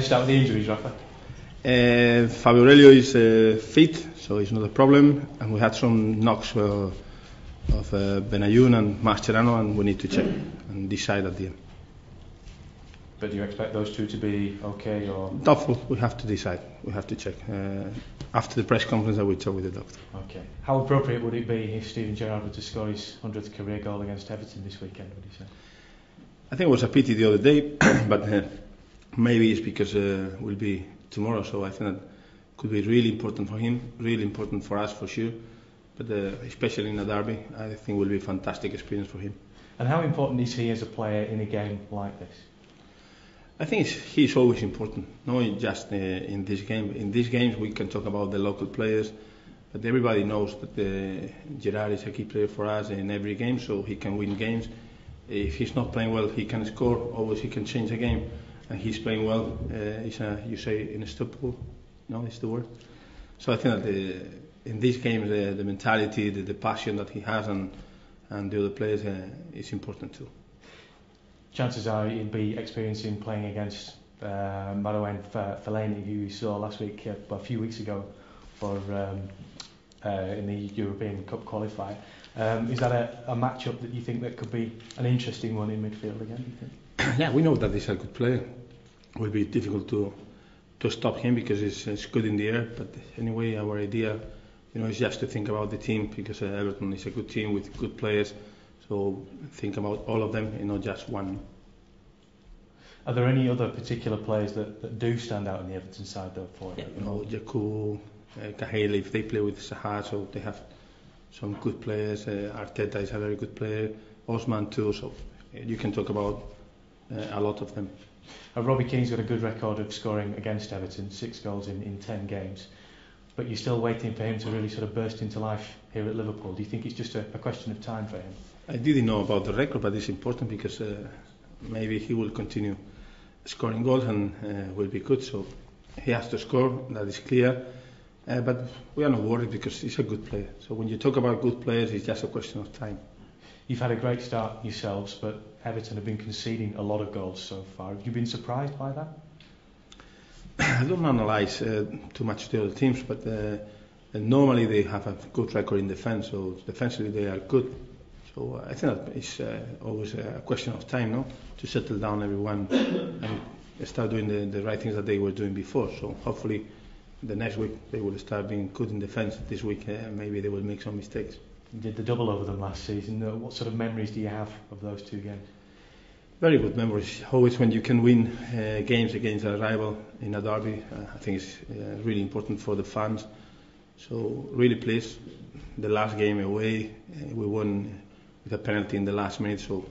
Start with the injuries, Rafa. Fabio Aurelio is fit, so it's not a problem. And we had some knocks of Benayoun and Mascherano, and we need to check and decide at the end. But do you expect those two to be okay, or? Doubtful. We have to decide. We have to check. After the press conference, I will talk with the doctor. Okay. How appropriate would it be if Steven Gerrard were to score his 100th career goal against Everton this weekend, would you say? I think it was a pity the other day, but maybe it's because it will be tomorrow, so I think that could be really important for him, really important for us for sure, but especially in a derby, I think it will be a fantastic experience for him. And how important is he as a player in a game like this? I think he's always important, not just in this game. In these games we can talk about the local players, but everybody knows that Gerrard is a key player for us in every game, so he can win games. If he's not playing well, he can score. Always he can change a game, and he's playing well. You say unstoppable, no, it's the word. So I think that in these games, the mentality, the passion that he has, and the other players is important too. Chances are he'll be experiencing playing against Marouane Fellaini, who we saw last week, a few weeks ago, for in the European Cup qualifier. Is that a matchup that you think that could be an interesting one in midfield again, do you think? Yeah, we know that he's a good player. It will be difficult to stop him because he's good in the air. But anyway, our idea, is just to think about the team, because Everton is a good team with good players. So think about all of them, not just one. Are there any other particular players that do stand out in the Everton side though for you? Yeah, Jaku, Cahill, if they play with Sahar, so they have some good players. Arteta is a very good player. Osman too. So you can talk about a lot of them. Robbie Keane's got a good record of scoring against Everton, 6 goals in 10 games. But you're still waiting for him to really sort of burst into life here at Liverpool. Do you think it's just a question of time for him? I didn't know about the record, but it's important because maybe he will continue scoring goals and will be good. So he has to score, that is clear. But we are not worried because he's a good player. So when you talk about good players, it's just a question of time. You've had a great start yourselves, but Everton have been conceding a lot of goals so far. Have you been surprised by that? I don't analyse too much the other teams, but normally they have a good record in defence, so defensively they are good. So I think that it's always a question of time, no, to settle down everyone and start doing the right things that they were doing before. So hopefully the next week they will start being good in defence. This week maybe they will make some mistakes. You did the double over them last season. What sort of memories do you have of those 2 games? Very good memories. Always when you can win games against a rival in a derby, I think it's really important for the fans. So really pleased. The last game away, we won with a penalty in the last minute. So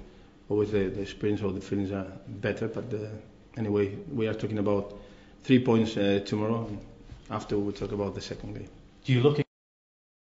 always the experience or the feelings are better. But anyway, we are talking about 3 points tomorrow. And after we'll talk about the second game. Do you look